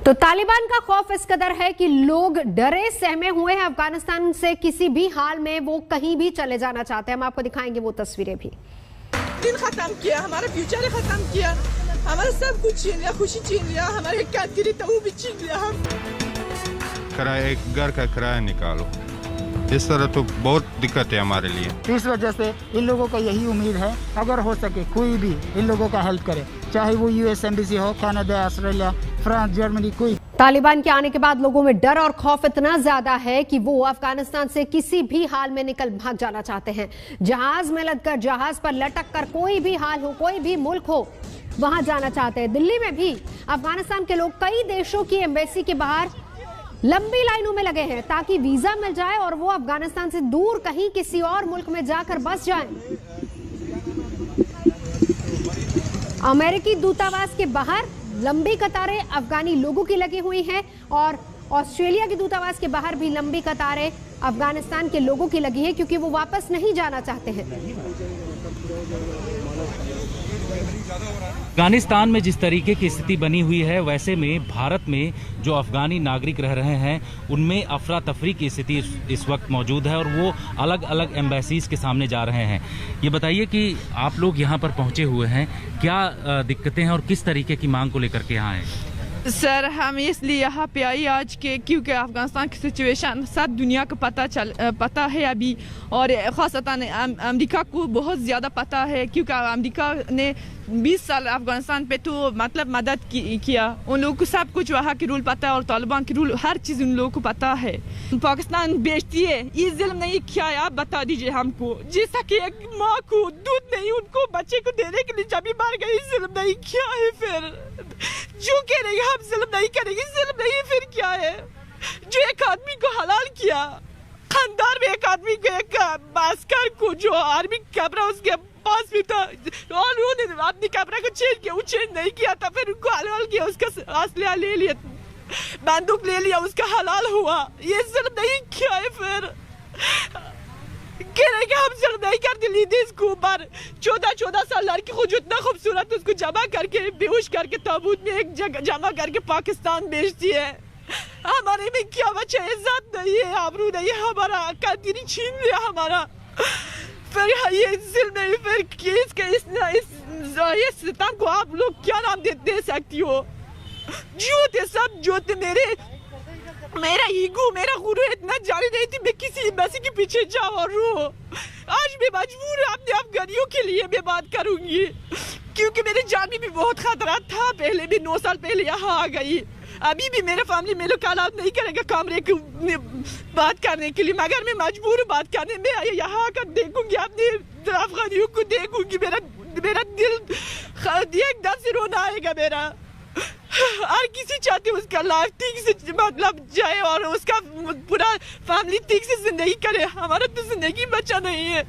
तो तालिबान का खौफ इस कदर है कि लोग डरे सहमे हुए हैं। अफगानिस्तान से किसी भी हाल में वो कहीं भी चले जाना चाहते हैं। हम आपको दिखाएंगे वो तस्वीरें भी। दिन खत्म किया, हमारा फ्यूचर खत्म किया, हमारा सब कुछ छीन लिया, खुशी छीन लिया, हमारे कातिरी तो भी छीन लिया। हम किराया, एक घर का किराया निकालो, इस तरह तो बहुत दिक्कत है हमारे लिए। इस वजह से इन लोगों को यही उम्मीद है, अगर हो सके कोई भी इन लोगों का हेल्प करे, चाहे वो यूएस एम्बेसी हो, कनाडा, ऑस्ट्रेलिया, फ्रांस, जर्मनी, कोई। तालिबान के आने के बाद लोगों में डर और खौफ इतना ज्यादा है कि वो अफगानिस्तान से किसी भी हाल में निकल भाग जाना चाहते हैं। जहाज में लगकर, जहाज पर लटक कर, कोई भी हाल हो, कोई भी मुल्क हो, वहां जाना चाहते हैं। दिल्ली में भी अफगानिस्तान के लोग कई देशों की एम्बेसी के बाहर लंबी लाइनों में लगे हैं ताकि वीजा मिल जाए और वो अफगानिस्तान से दूर कहीं किसी और मुल्क में जाकर बस जाएं। अमेरिकी दूतावास के बाहर लंबी कतारें अफगानी लोगों की लगी हुई हैं और ऑस्ट्रेलिया के दूतावास के बाहर भी लंबी कतारें अफगानिस्तान के लोगों की लगी है क्योंकि वो वापस नहीं जाना चाहते हैं। अफगानिस्तान में जिस तरीके की स्थिति बनी हुई है, वैसे में भारत में जो अफगानी नागरिक रह रहे हैं उनमें अफरा तफरी की स्थिति इस वक्त मौजूद है और वो अलग अलग एम्बेसीज के सामने जा रहे हैं। ये बताइए कि आप लोग यहाँ पर पहुँचे हुए हैं, क्या दिक्कतें हैं और किस तरीके की मांग को लेकर के यहाँ आए? सर, हम इसलिए यहाँ पे आई आज के क्योंकि अफगानिस्तान की सिचुएशन सब दुनिया को पता है अभी, और ख़ासतन अमेरिका को बहुत ज़्यादा पता है क्योंकि अमेरिका ने 20 साल अफगानिस्तान पे तो मतलब मदद किया। उन लोगों को सब कुछ वहाँ की रूल पता है और तालिबान की रूल हर चीज़ उन लोगों को पता है। पाकिस्तान बेचती है, ये जुल्म नहीं किया है, आप बता दीजिए हमको। जैसा कि एक माँ को दूध नहीं उनको बच्चे को देने के लिए जब भी मर गई, जुल्म नहीं किया है। फिर जो कह रही है हम जुल्म नहीं करेंगे, जुल्म नहीं फिर क्या है? जो एक आदमी को हलाल किया, खानदार में एक आदमी को, एक बास्कर को जो आर्मी कैमरा उसके पास भी था और उन्होंने अपनी कैमरा को चेंज किया, वो चेंज नहीं किया था, फिर उनको हलाल किया, उसका असला ले लिया, बंदूक ले लिया, उसका हलाल हुआ। ये जुल्म नहीं किया है। फिर कह रहे कि हम जुल्म नहीं करते। लीडीज को ऊपर 14 साल लड़की को जो इतना खूबसूरत उसको जमा करके बेहोश करके ताबूत में एक जगह जमा करके पाकिस्तान भेजती है। हमारे में क्या बचा? इज्जत नहीं है, आबरू नहीं है, हमारा कातिरी छीन लिया हमारा। फिर ये जुल्म नहीं, फिर केस के इस सितम को आप लोग क्या नाम दे सकती हो? झूठ, सब झूठ। मेरा ईगो, मेरा गुरूर इतना जारी नहीं थी मैं किसी एम्बेसी के पीछे जाऊं और रो। आज मैं मजबूर अपने अफगानियों के लिए मैं बात करूंगी क्योंकि मेरे जान में भी बहुत खतरा था। पहले भी 9 साल पहले यहाँ आ गई, अभी भी मेरे फैमिली में लोग अलाउ नहीं करेंगे कमरे को बात करने के लिए, मगर मैं मजबूर हूँ बात करने में। यहाँ आकर देखूंगी अपने अफगानियों को, देखूंगी, मेरा दिल एकदम से रोना आएगा मेरा। हर किसी चाहते उसका लाइफ ठीक से मतलब जाए और उसका पूरा फैमिली ठीक से जिंदगी करे। हमारा तो जिंदगी बचा नहीं है।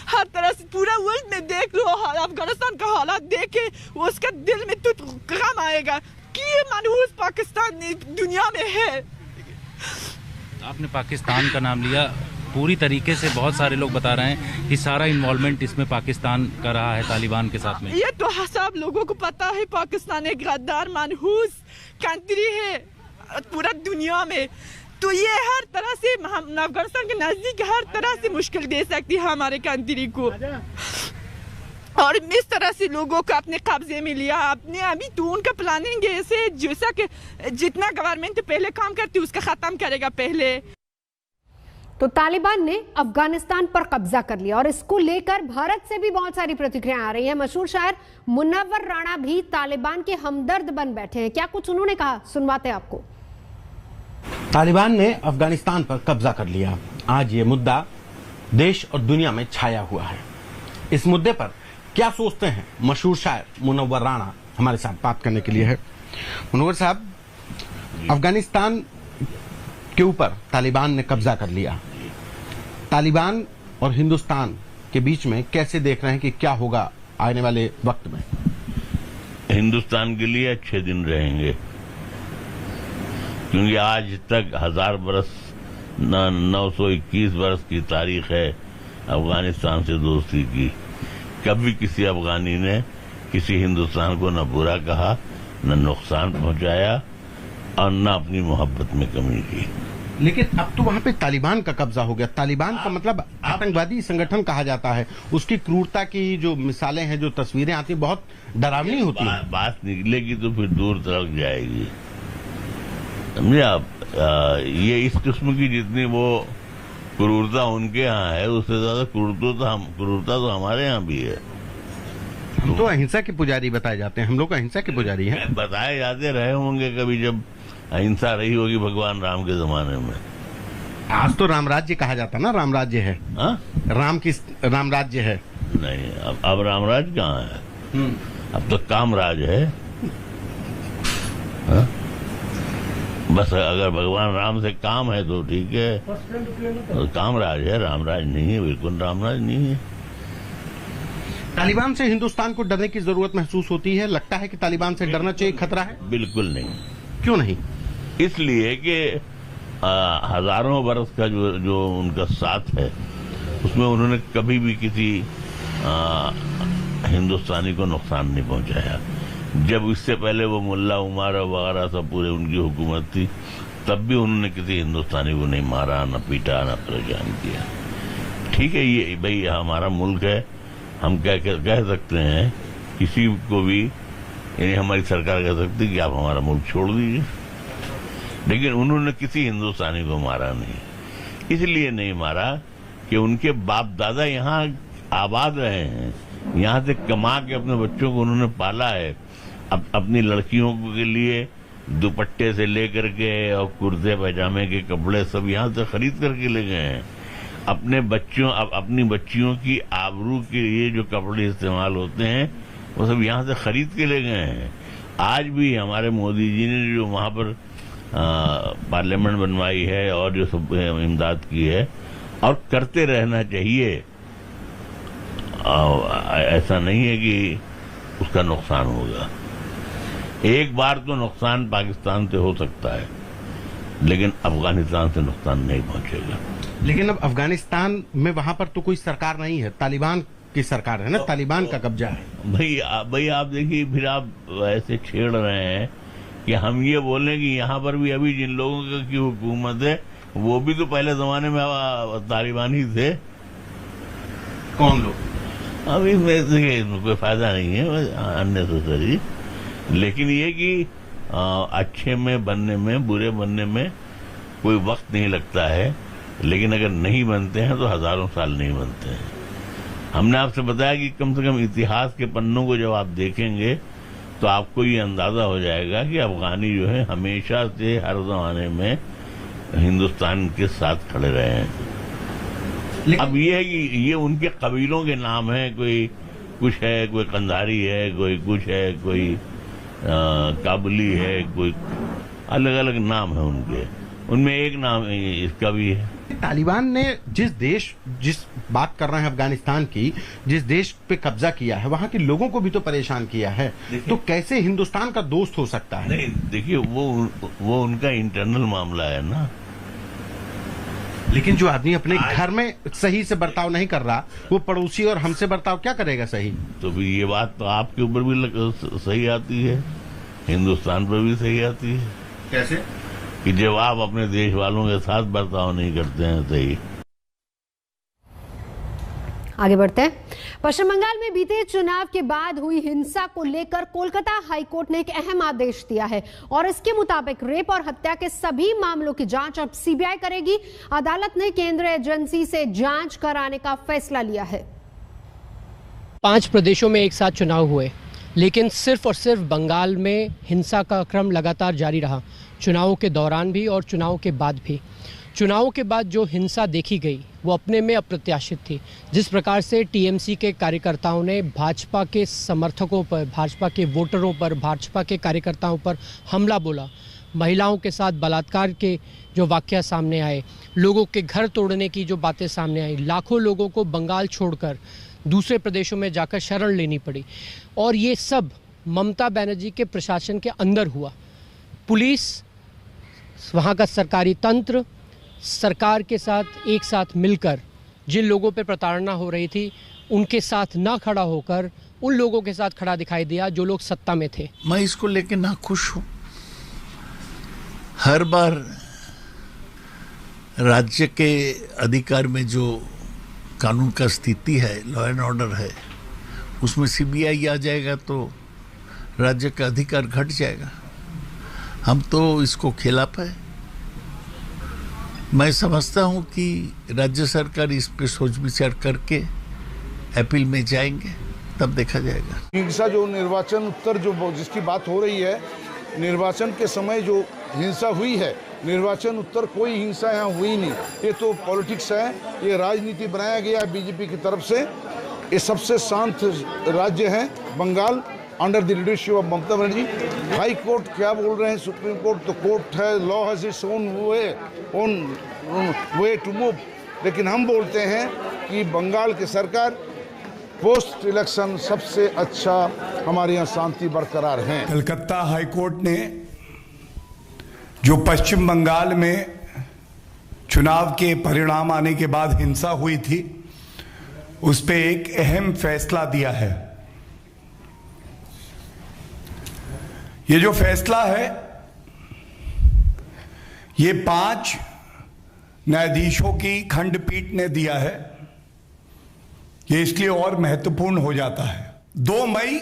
हर तरह से पूरा वर्ल्ड में देख लो, अफगानिस्तान का हालात देखे उसका दिल में तो काम आएगा कि ये मनहूस पाकिस्तान दुनिया में है। आपने पाकिस्तान का नाम लिया, पूरी तरीके से बहुत सारे लोग बता रहे हैं कि सारा इन्वॉल्वमेंट इसमें पाकिस्तान का रहा है तालिबान के साथ में। ये तो सब लोगों को पता है, पाकिस्तान एक गद्दार मनहूस कंट्री है पूरा दुनिया में। तो ये हर तरह से अफगानिस्तान के नजदीक हर तरह से मुश्किल दे सकती है हमारे कंट्री को, और इस तरह से लोगों को अपने कब्जे में लिया। अपने अभी तो उनका प्लानिंग ऐसे जैसा कि जितना गवर्नमेंट पहले काम करती उसका खत्म करेगा पहले। तो तालिबान ने अफगानिस्तान पर कब्जा कर लिया और इसको लेकर भारत से भी बहुत सारी प्रतिक्रियाएं आ रही हैं। मशहूर शायर मुनव्वर राणा भी तालिबान के हमदर्द बन बैठे हैं। क्या कुछ उन्होंने कहा, सुनवाते हैं आपको। तालिबान ने अफगानिस्तान पर कब्जा कर लिया। आज ये मुद्दा देश और दुनिया में छाया हुआ है। इस मुद्दे पर क्या सोचते हैं मशहूर शायर मुनव्वर राणा हमारे साथ बात करने के लिए है। मुनव्वर साहब, अफगानिस्तान के ऊपर तालिबान ने कब्जा कर लिया, तालिबान और हिंदुस्तान के बीच में कैसे देख रहे हैं कि क्या होगा आने वाले वक्त में? हिंदुस्तान के लिए अच्छे दिन रहेंगे क्योंकि आज तक 1000 बरस 921 बरस की तारीख है अफगानिस्तान से दोस्ती की। कभी किसी अफगानी ने किसी हिंदुस्तान को न बुरा कहा, न नुकसान पहुंचाया, और न अपनी मोहब्बत में कमी की। लेकिन अब तो वहाँ पे तालिबान का कब्जा हो गया। तालिबान का मतलब आतंकवादी संगठन कहा जाता है। उसकी क्रूरता की जो मिसालें हैं, जो तस्वीरें आती, बहुत डरावनी होती है। बात निकलेगी तो फिर दूर तक जाएगी, समझे आप। ये इस किस्म की जितनी वो क्रूरता उनके यहाँ है, उससे ज्यादा क्रूरता तो हमारे यहाँ भी है। हम तो अहिंसा के पुजारी बताए जाते हैं, हम लोग अहिंसा के पुजारी हैं। बताए जाते रहे होंगे कभी, जब अहिंसा रही होगी भगवान राम के जमाने में। आज तो राम राज्य कहा जाता ना, राम राज्य है। राम राज्य है। नहीं, अब राम राज्य कहाँ है? अब तो काम राज है। हा? बस अगर भगवान राम से काम है तो ठीक है, तो काम राज है, राम राज नहीं है, बिल्कुल राम राज नहीं है। तालिबान से हिंदुस्तान को डरने की जरूरत महसूस होती है? लगता है कि तालिबान से डरना चाहिए, खतरा है? बिल्कुल नहीं। क्यों नहीं? इसलिए कि हजारों बरस का जो उनका साथ है, उसमें उन्होंने कभी भी किसी हिंदुस्तानी को नुकसान नहीं पहुंचाया। जब इससे पहले वो मुल्ला उमर वगैरह सब पूरे उनकी हुकूमत थी, तब भी उन्होंने किसी हिंदुस्तानी को नहीं मारा, न पीटा, न परेशान किया। ठीक है, ये भाई हमारा मुल्क है, हम कह सकते हैं किसी को भी, यानी हमारी सरकार कह सकती है कि आप हमारा मुल्क छोड़ दीजिए, लेकिन उन्होंने किसी हिंदुस्तानी को मारा नहीं। इसलिए नहीं मारा कि उनके बाप दादा यहाँ आबाद रहे हैं, यहाँ से कमा के अपने बच्चों को उन्होंने पाला है। अपनी लड़कियों के लिए दुपट्टे से लेकर के और कुर्ते पैजामे के कपड़े सब यहाँ से खरीद करके ले गए हैं। अपने बच्चों अपनी बच्चियों की आबरू के लिए जो कपड़े इस्तेमाल होते हैं वो सब यहाँ से खरीद के ले गए हैं। आज भी हमारे मोदी जी ने जो वहाँ पर पार्लियामेंट बनवाई है और जो सब इमदाद की है, और करते रहना चाहिए। ऐसा नहीं है कि उसका नुकसान होगा। एक बार तो नुकसान पाकिस्तान से हो सकता है, लेकिन अफगानिस्तान से नुकसान नहीं पहुंचेगा। लेकिन अब अफगानिस्तान में वहां पर तो कोई सरकार नहीं है, तालिबान की सरकार है ना, तालिबान का कब्जा है। भाई आप देखिए, फिर आप ऐसे छेड़ रहे हैं कि हम ये बोलें कि यहाँ पर भी अभी जिन लोगों की हुकूमत है वो भी तो पहले जमाने में तालिबान ही थे। कौन लोग? अब इसमें कोई फायदा नहीं है अननेसेसरी, लेकिन ये कि अच्छे में बनने में, बुरे बनने में कोई वक्त नहीं लगता है, लेकिन अगर नहीं बनते हैं तो हजारों साल नहीं बनते हैं। हमने आपसे बताया कि कम से कम इतिहास के पन्नों को जब आप देखेंगे तो आपको ये अंदाजा हो जाएगा कि अफगानी जो है हमेशा से हर जमाने में हिंदुस्तान के साथ खड़े रहे हैं। अब ये है कि ये उनके कबीलों के नाम है, कोई कुछ है, कोई कंधारी है, कोई कुछ है, कोई काबुली है, कोई अलग अलग नाम है उनके। उनमें एक नाम इसका भी है। तालिबान ने जिस बात कर रहे हैं अफगानिस्तान की, जिस देश पे कब्जा किया है, वहां के लोगों को भी तो परेशान किया है, तो कैसे हिंदुस्तान का दोस्त हो सकता है? नहीं, देखिए वो उनका इंटरनल मामला है ना। लेकिन जो आदमी अपने घर में सही से बर्ताव नहीं कर रहा, वो पड़ोसी और हमसे बर्ताव क्या करेगा सही? तो भी ये बात तो आपके ऊपर भी सही आती है, हिंदुस्तान पर भी सही आती है। कैसे? कि जब आप अपने देश वालों के साथ बर्ताव नहीं करते हैं सही। आगे बढ़ते हैं। पश्चिम बंगाल में बीते चुनाव के बाद हुई हिंसा को लेकर कोलकाता हाईकोर्ट ने एक अहम आदेश दिया है और इसके मुताबिक रेप और हत्या के सभी मामलों की जांच अब सीबीआई करेगी। अदालत ने केंद्रीय एजेंसी से जांच कराने का फैसला लिया है। 5 प्रदेशों में एक साथ चुनाव हुए, लेकिन सिर्फ और सिर्फ बंगाल में हिंसा का क्रम लगातार जारी रहा, चुनावों के दौरान भी और चुनावों के बाद भी। चुनावों के बाद जो हिंसा देखी गई वो अपने में अप्रत्याशित थी। जिस प्रकार से टीएमसी के कार्यकर्ताओं ने भाजपा के समर्थकों पर, भाजपा के वोटरों पर, भाजपा के कार्यकर्ताओं पर हमला बोला, महिलाओं के साथ बलात्कार के जो वाक़या सामने आए, लोगों के घर तोड़ने की जो बातें सामने आई, लाखों लोगों को बंगाल छोड़कर दूसरे प्रदेशों में जाकर शरण लेनी पड़ी, और ये सब ममता बनर्जी के प्रशासन के अंदर हुआ। पुलिस, वहाँ का सरकारी तंत्र, सरकार के साथ एक साथ मिलकर जिन लोगों पे प्रताड़ना हो रही थी उनके साथ ना खड़ा होकर उन लोगों के साथ खड़ा दिखाई दिया जो लोग सत्ता में थे। मैं इसको लेके नाखुश हूँ। हर बार राज्य के अधिकार में जो कानून का स्थिति है, लॉ एंड ऑर्डर है, उसमें सीबीआई आ जाएगा तो राज्य का अधिकार घट जाएगा। हम तो इसको खिलाफ है। मैं समझता हूं कि राज्य सरकार इस पे सोच विचार करके अपील में जाएंगे, तब देखा जाएगा। हिंसा जो निर्वाचन उत्तर जो जिसकी बात हो रही है, निर्वाचन के समय जो हिंसा हुई है, निर्वाचन उत्तर कोई हिंसा यहाँ हुई नहीं। ये तो पॉलिटिक्स है, ये राजनीति बनाया गया है बीजेपी की तरफ से। ये सबसे शांत राज्य है Bengal, under the leadership of Mamata Banerjee. High Court क्या बोल रहे हैं, सुप्रीम कोर्ट तो कोर्ट है, law has its own way to move. लेकिन हम बोलते हैं कि बंगाल की सरकार पोस्ट इलेक्शन सबसे अच्छा हमारे यहाँ शांति बरकरार है। कलकत्ता हाई कोर्ट ने जो पश्चिम बंगाल में चुनाव के परिणाम आने के बाद हिंसा हुई थी, उस पे एक अहम फैसला दिया है। ये जो फैसला है, ये 5 न्यायाधीशों की खंडपीठ ने दिया है। ये इसलिए और महत्वपूर्ण हो जाता है। 2 मई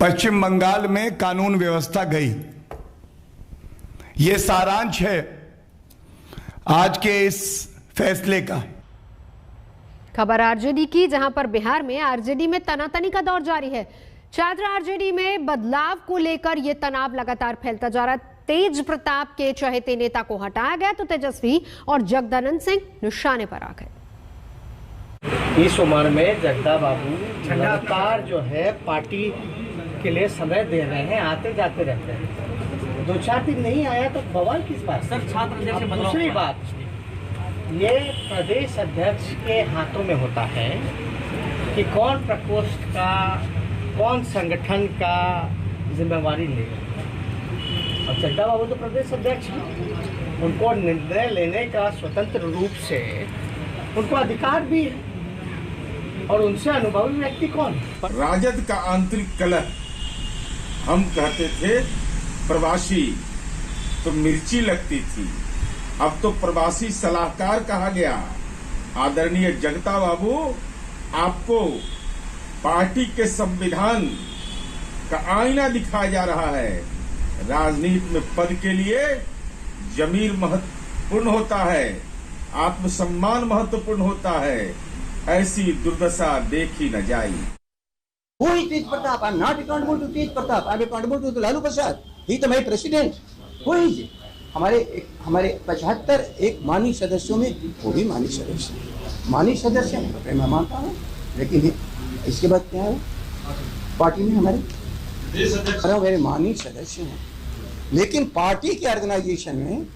पश्चिम बंगाल में कानून व्यवस्था गई। ये सारांश है आज के इस फैसले का। खबर आरजेडी की, जहां पर बिहार में आरजेडी में तनातनी का दौर जारी है। छात्र आरजेडी में बदलाव को लेकर यह तनाव लगातार फैलता जा रहा है। तेज प्रताप के चहेते नेता को हटाया गया तो तेजस्वी और जगदानंद सिंह निशाने पर आ गए। इस उम्र में जगदा बाबू लगातार जो है पार्टी के लिए समय दे रहे हैं, आते जाते रहते हैं। 2-4 दिन नहीं आया तो बवाल किस बात? सर छात्र दूसरी बात, ये प्रदेश अध्यक्ष के हाथों में होता है कि कौन प्रकोष्ठ का, कौन संगठन का जिम्मेवारी लेगा। और चड्डा बाबू तो प्रदेश अध्यक्ष हैं, उनको निर्णय लेने का स्वतंत्र रूप से उनको अधिकार भी है, और उनसे अनुभवी व्यक्ति कौन? राजद का आंतरिक कलह, हम कहते थे प्रवासी तो मिर्ची लगती थी, अब तो प्रवासी सलाहकार कहा गया। आदरणीय जगता बाबू, आपको पार्टी के संविधान का आईना दिखाया जा रहा है। राजनीति में पद के लिए जमीर महत्वपूर्ण होता है, आत्मसम्मान महत्वपूर्ण होता है। ऐसी दुर्दशा देखी न जाए। Who is Tej Pratap? I am not accountable to Tej Pratap. I am accountable to Lalu Prasad. He is my president. Who is it? हमारे 75 एक मानी सदस्यों में वो भी मानी सदस्य है, मैं मानता हूँ। लेकिन इसके बाद क्या है, पार्टी में हमारे मानी सदस्य हैं, लेकिन पार्टी के ऑर्गेनाइजेशन में